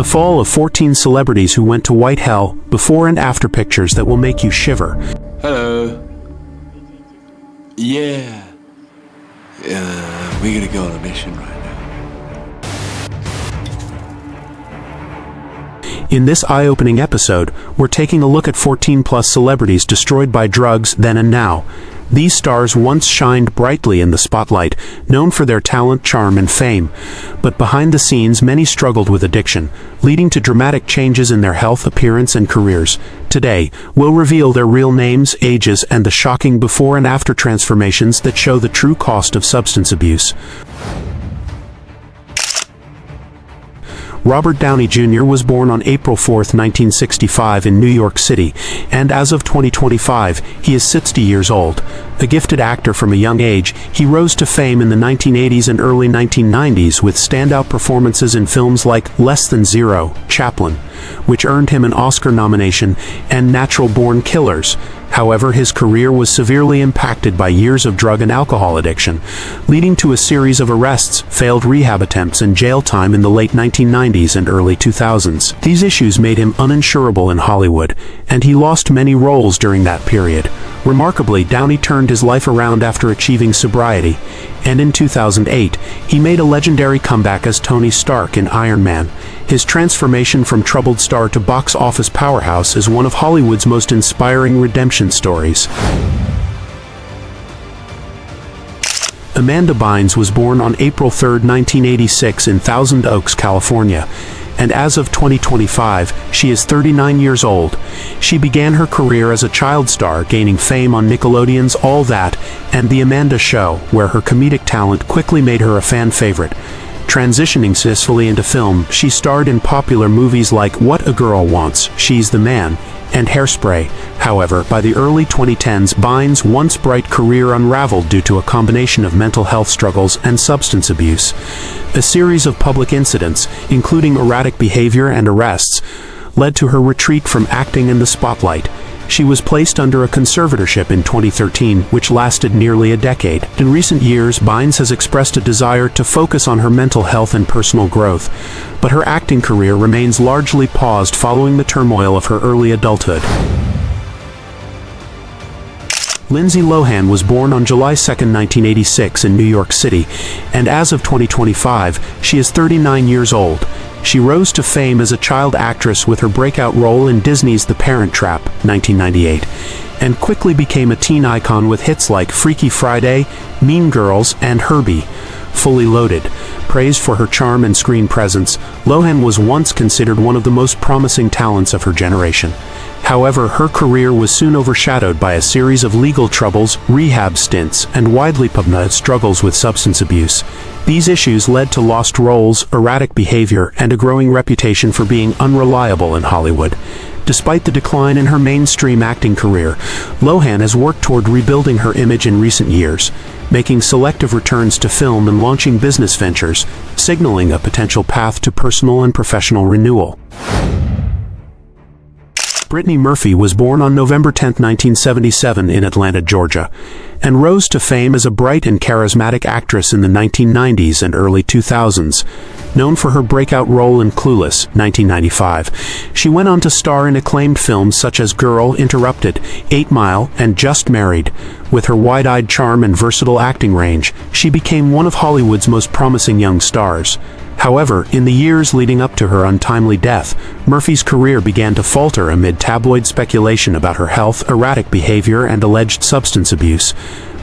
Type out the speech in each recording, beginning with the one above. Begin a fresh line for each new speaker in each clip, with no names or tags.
The fall of 14 celebrities who went to white hell, before and after pictures that will make you shiver.
Hello. Yeah. We're gonna go on a mission right now.
In this eye-opening episode, we're taking a look at 14-plus celebrities destroyed by drugs then and now. These stars once shined brightly in the spotlight, known for their talent, charm, and fame. But behind the scenes, many struggled with addiction, leading to dramatic changes in their health, appearance, and careers. Today, we'll reveal their real names, ages, and the shocking before and after transformations that show the true cost of substance abuse. Robert Downey Jr. was born on April 4, 1965 in New York City, and as of 2025, he is 60 years old. A gifted actor from a young age, he rose to fame in the 1980s and early 1990s with standout performances in films like Less Than Zero, Chaplin, which earned him an Oscar nomination, and Natural Born Killers. However, his career was severely impacted by years of drug and alcohol addiction, leading to a series of arrests, failed rehab attempts, and jail time in the late 1990s and early 2000s. These issues made him uninsurable in Hollywood, and he lost many roles during that period. Remarkably, Downey turned his life around after achieving sobriety, and in 2008, he made a legendary comeback as Tony Stark in Iron Man. His transformation from troubled star to box office powerhouse is one of Hollywood's most inspiring redemption stories. Amanda Bynes was born on April 3, 1986 in Thousand Oaks, California, and as of 2025, she is 39 years old. She began her career as a child star, gaining fame on Nickelodeon's All That and The Amanda Show, where her comedic talent quickly made her a fan favorite. Transitioning successfully into film, she starred in popular movies like What a Girl Wants, She's the Man, and Hairspray. However, by the early 2010s, Bynes' once bright career unraveled due to a combination of mental health struggles and substance abuse. A series of public incidents, including erratic behavior and arrests, led to her retreat from acting in the spotlight. She was placed under a conservatorship in 2013, which lasted nearly a decade. In recent years, Bynes has expressed a desire to focus on her mental health and personal growth, but her acting career remains largely paused following the turmoil of her early adulthood. Lindsay Lohan was born on July 2, 1986 in New York City, and as of 2025, she is 39 years old. She rose to fame as a child actress with her breakout role in Disney's The Parent Trap, 1998, and quickly became a teen icon with hits like Freaky Friday, Mean Girls, and Herbie. Fully Loaded. Praised for her charm and screen presence, Lohan was once considered one of the most promising talents of her generation. However, her career was soon overshadowed by a series of legal troubles, rehab stints, and widely publicized struggles with substance abuse. These issues led to lost roles, erratic behavior, and a growing reputation for being unreliable in Hollywood. Despite the decline in her mainstream acting career, Lohan has worked toward rebuilding her image in recent years, making selective returns to film and launching business ventures, signaling a potential path to personal and professional renewal. Brittany Murphy was born on November 10, 1977 in Atlanta, Georgia, and rose to fame as a bright and charismatic actress in the 1990s and early 2000s. Known for her breakout role in Clueless, 1995, she went on to star in acclaimed films such as Girl, Interrupted, 8 Mile, and Just Married. With her wide-eyed charm and versatile acting range, she became one of Hollywood's most promising young stars. However, in the years leading up to her untimely death, Murphy's career began to falter amid tabloid speculation about her health, erratic behavior, and alleged substance abuse.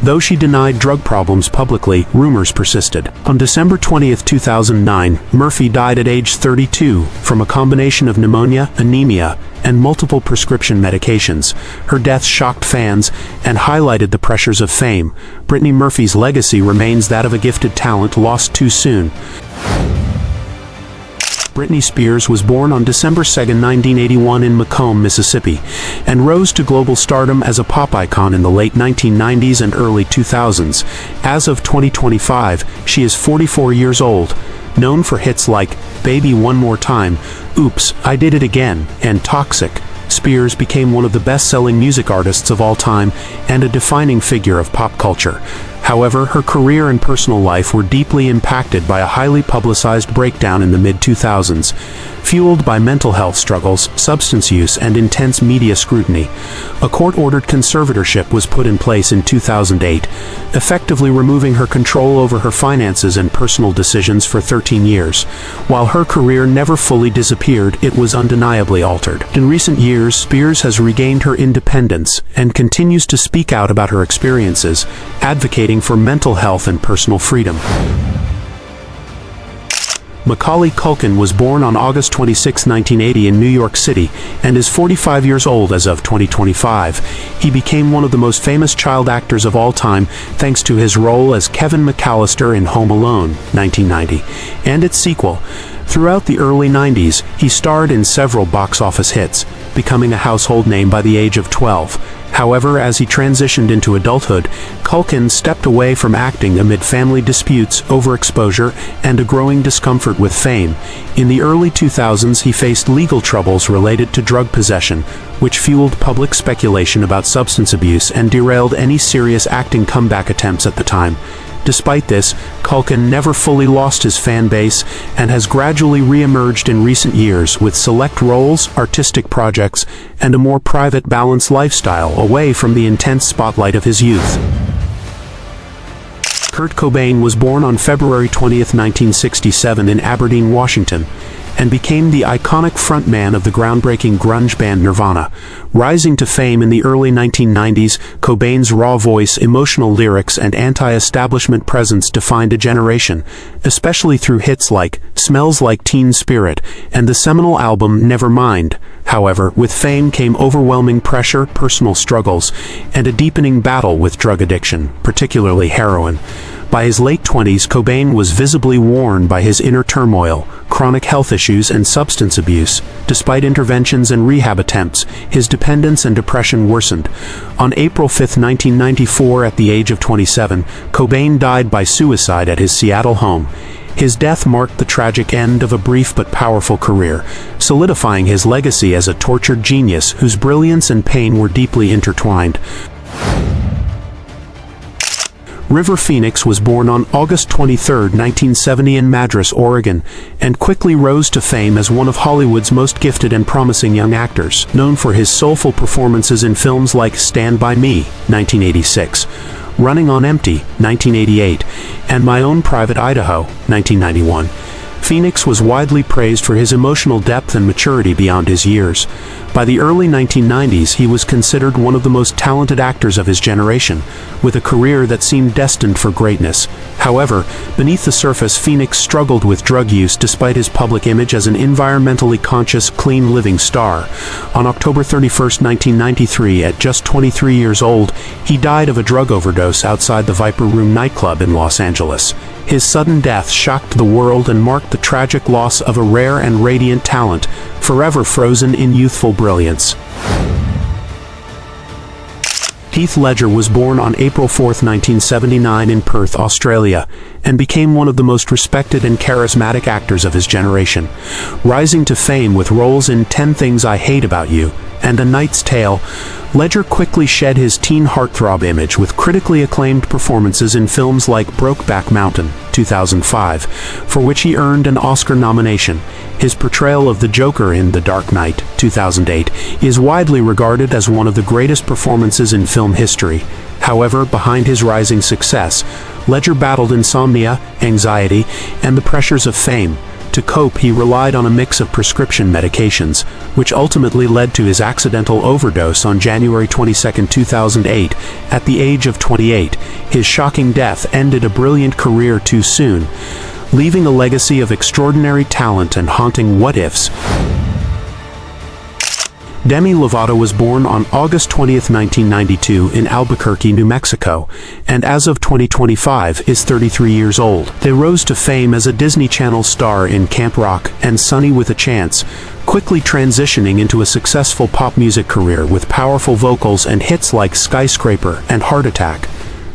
Though she denied drug problems publicly, rumors persisted. On December 20, 2009, Murphy died at age 32 from a combination of pneumonia, anemia, and multiple prescription medications. Her death shocked fans and highlighted the pressures of fame. Brittany Murphy's legacy remains that of a gifted talent lost too soon. Britney Spears was born on December 2, 1981 in Macomb, Mississippi, and rose to global stardom as a pop icon in the late 1990s and early 2000s. As of 2025, she is 44 years old. Known for hits like Baby One More Time, Oops, I Did It Again, and Toxic, Spears became one of the best-selling music artists of all time and a defining figure of pop culture. However, her career and personal life were deeply impacted by a highly publicized breakdown in the mid-2000s, fueled by mental health struggles, substance use, and intense media scrutiny. A court-ordered conservatorship was put in place in 2008, effectively removing her control over her finances and personal decisions for 13 years. While her career never fully disappeared, it was undeniably altered. In recent years, Spears has regained her independence and continues to speak out about her experiences, advocating for mental health and personal freedom. Macaulay Culkin was born on August 26, 1980 in New York City and is 45 years old as of 2025. He became one of the most famous child actors of all time thanks to his role as Kevin McAllister in Home Alone, 1990, and its sequel. Throughout the early 90s, he starred in several box office hits, becoming a household name by the age of 12. However, as he transitioned into adulthood, Culkin stepped away from acting amid family disputes, overexposure, and a growing discomfort with fame. In the early 2000s, he faced legal troubles related to drug possession, which fueled public speculation about substance abuse and derailed any serious acting comeback attempts at the time. Despite this, Culkin never fully lost his fan base and has gradually re-emerged in recent years with select roles, artistic projects, and a more private, balanced lifestyle away from the intense spotlight of his youth. Kurt Cobain was born on February 20, 1967 in Aberdeen, Washington, and became the iconic frontman of the groundbreaking grunge band Nirvana. Rising to fame in the early 1990s, Cobain's raw voice, emotional lyrics, and anti-establishment presence defined a generation, especially through hits like Smells Like Teen Spirit and the seminal album Nevermind. However, with fame came overwhelming pressure, personal struggles, and a deepening battle with drug addiction, particularly heroin. By his late 20s, Cobain was visibly worn by his inner turmoil, chronic health issues, and substance abuse. Despite interventions and rehab attempts, his dependence and depression worsened. On April 5, 1994, at the age of 27, Cobain died by suicide at his Seattle home. His death marked the tragic end of a brief but powerful career, solidifying his legacy as a tortured genius whose brilliance and pain were deeply intertwined. River Phoenix was born on August 23, 1970 in Madras, Oregon, and quickly rose to fame as one of Hollywood's most gifted and promising young actors, known for his soulful performances in films like Stand By Me, 1986, Running on Empty, 1988, and My Own Private Idaho, 1991. Phoenix was widely praised for his emotional depth and maturity beyond his years. By the early 1990s, he was considered one of the most talented actors of his generation, with a career that seemed destined for greatness. However, beneath the surface, Phoenix struggled with drug use despite his public image as an environmentally conscious, clean-living star. On October 31, 1993, at just 23 years old, he died of a drug overdose outside the Viper Room nightclub in Los Angeles. His sudden death shocked the world and marked the tragic loss of a rare and radiant talent, forever frozen in youthful brilliance. Heath Ledger was born on April 4, 1979 in Perth, Australia, and became one of the most respected and charismatic actors of his generation. Rising to fame with roles in 10 Things I Hate About You and A Knight's Tale, Ledger quickly shed his teen heartthrob image with critically acclaimed performances in films like Brokeback Mountain, 2005, for which he earned an Oscar nomination. His portrayal of the Joker in The Dark Knight, 2008, is widely regarded as one of the greatest performances in film history. However, behind his rising success, Ledger battled insomnia, anxiety, and the pressures of fame. To cope, he relied on a mix of prescription medications, which ultimately led to his accidental overdose on January 22, 2008, at the age of 28. His shocking death ended a brilliant career too soon, leaving a legacy of extraordinary talent and haunting what-ifs. Demi Lovato was born on August 20, 1992 in Albuquerque, New Mexico, and as of 2025 is 33 years old. They rose to fame as a Disney Channel star in Camp Rock and Sunny with a Chance, quickly transitioning into a successful pop music career with powerful vocals and hits like Skyscraper and Heart Attack.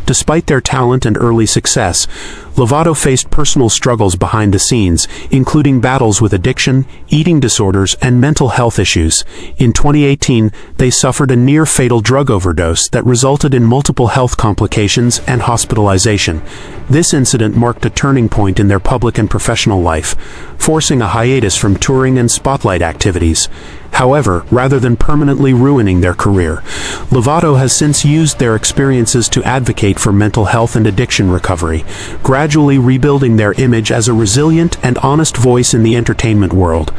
Despite their talent and early success, Lovato faced personal struggles behind the scenes, including battles with addiction, eating disorders, and mental health issues. In 2018, they suffered a near-fatal drug overdose that resulted in multiple health complications and hospitalization. This incident marked a turning point in their public and professional life, forcing a hiatus from touring and spotlight activities. However, rather than permanently ruining their career, Lovato has since used their experiences to advocate for mental health and addiction recovery, gradually rebuilding their image as a resilient and honest voice in the entertainment world.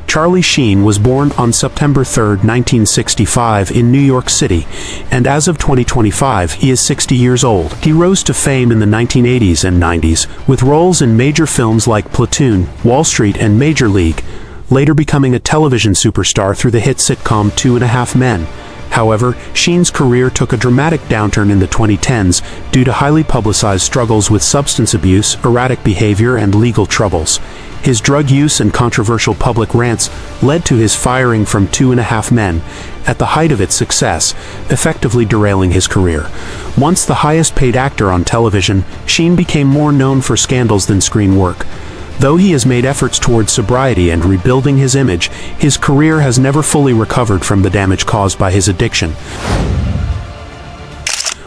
Charlie Sheen was born on September 3, 1965 in New York City, and as of 2025 he is 60 years old. He rose to fame in the 1980s and 90s, with roles in major films like Platoon, Wall Street, and Major League, later becoming a television superstar through the hit sitcom 2.5 Men. However, Sheen's career took a dramatic downturn in the 2010s due to highly publicized struggles with substance abuse, erratic behavior, and legal troubles. His drug use and controversial public rants led to his firing from 2.5 Men, at the height of its success, effectively derailing his career. Once the highest-paid actor on television, Sheen became more known for scandals than screen work. Though he has made efforts towards sobriety and rebuilding his image, his career has never fully recovered from the damage caused by his addiction.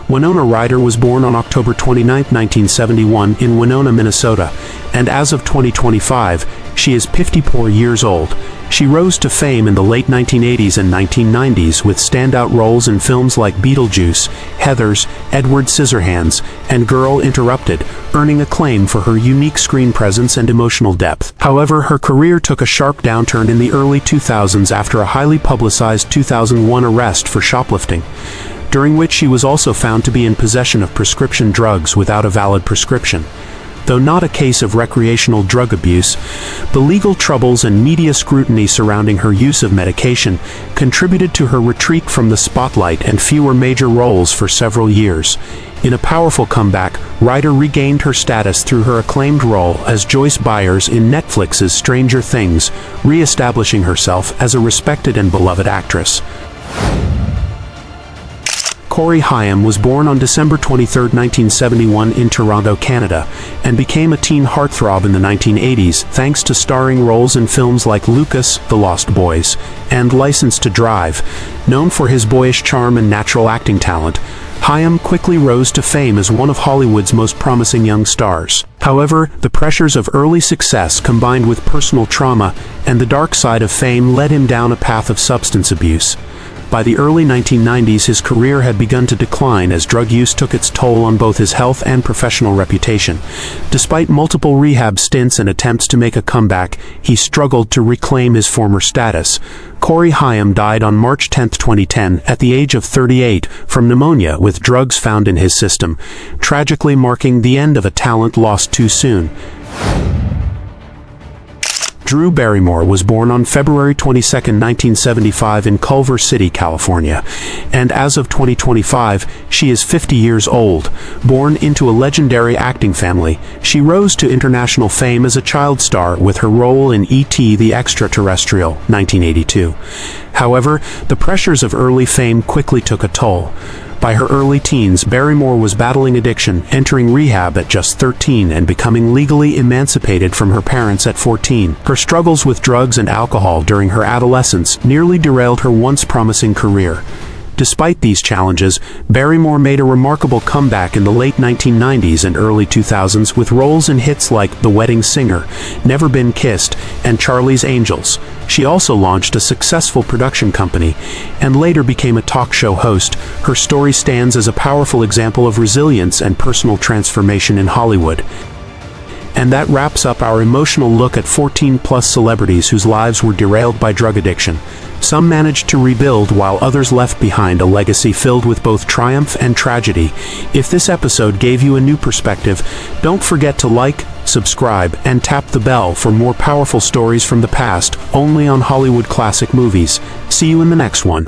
Winona Ryder was born on October 29, 1971 in Winona, Minnesota, and as of 2025, she is 54 years old. She rose to fame in the late 1980s and 1990s with standout roles in films like Beetlejuice, Heathers, Edward Scissorhands, and Girl Interrupted, earning acclaim for her unique screen presence and emotional depth. However, her career took a sharp downturn in the early 2000s after a highly publicized 2001 arrest for shoplifting, during which she was also found to be in possession of prescription drugs without a valid prescription. Though not a case of recreational drug abuse, the legal troubles and media scrutiny surrounding her use of medication contributed to her retreat from the spotlight and fewer major roles for several years. In a powerful comeback, Ryder regained her status through her acclaimed role as Joyce Byers in Netflix's Stranger Things, re-establishing herself as a respected and beloved actress. Corey Haim was born on December 23, 1971 in Toronto, Canada, and became a teen heartthrob in the 1980s thanks to starring roles in films like Lucas, The Lost Boys, and License to Drive. Known for his boyish charm and natural acting talent, Haim quickly rose to fame as one of Hollywood's most promising young stars. However, the pressures of early success combined with personal trauma and the dark side of fame led him down a path of substance abuse. By the early 1990s, his career had begun to decline as drug use took its toll on both his health and professional reputation. Despite multiple rehab stints and attempts to make a comeback, he struggled to reclaim his former status. Corey Haim died on March 10, 2010, at the age of 38, from pneumonia with drugs found in his system, tragically marking the end of a talent lost too soon. Drew Barrymore was born on February 22, 1975 in Culver City, California, and as of 2025, she is 50 years old. Born into a legendary acting family, she rose to international fame as a child star with her role in E.T. the Extraterrestrial, 1982. However, the pressures of early fame quickly took a toll. By her early teens, Barrymore was battling addiction, entering rehab at just 13 and becoming legally emancipated from her parents at 14. Her struggles with drugs and alcohol during her adolescence nearly derailed her once promising career. Despite these challenges, Barrymore made a remarkable comeback in the late 1990s and early 2000s with roles in hits like The Wedding Singer, Never Been Kissed, and Charlie's Angels. She also launched a successful production company and later became a talk show host. Her story stands as a powerful example of resilience and personal transformation in Hollywood. And that wraps up our emotional look at 14+ celebrities whose lives were derailed by drug addiction. Some managed to rebuild while others left behind a legacy filled with both triumph and tragedy. If this episode gave you a new perspective, don't forget to like, subscribe, and tap the bell for more powerful stories from the past, only on Hollywood Classic Movies. See you in the next one.